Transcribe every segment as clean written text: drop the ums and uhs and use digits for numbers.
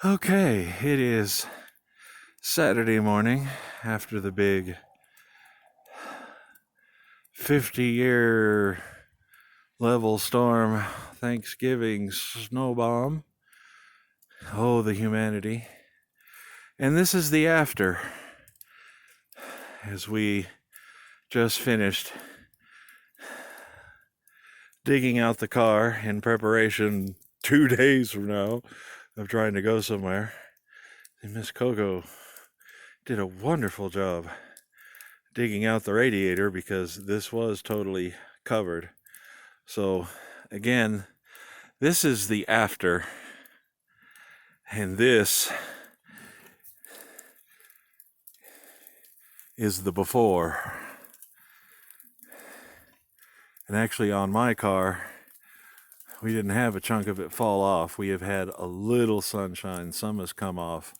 Okay, it is Saturday morning after the big 50-year level storm Thanksgiving snow bomb. Oh, the humanity. And this is the after, as we just finished digging out the car in preparation 2 days from now of trying to go somewhere. And Miss Coco did a wonderful job digging out the radiator because this was totally covered. So again, this is the after, and this is the before. And actually on my car, we didn't have a chunk of it fall off. We have had a little sunshine. Some has come off.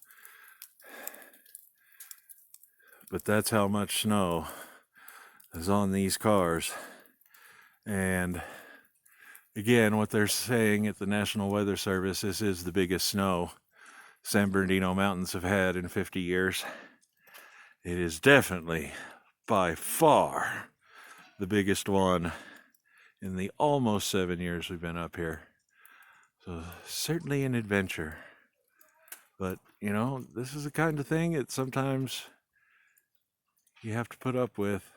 But that's how much snow is on these cars. And again, what they're saying at the National Weather Service, this is the biggest snow San Bernardino Mountains have had in 50 years. It is definitely, by far, the biggest one in the almost 7 years we've been up here. So certainly an adventure. But, this is the kind of thing that sometimes you have to put up with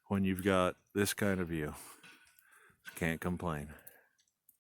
when you've got this kind of view. Can't complain.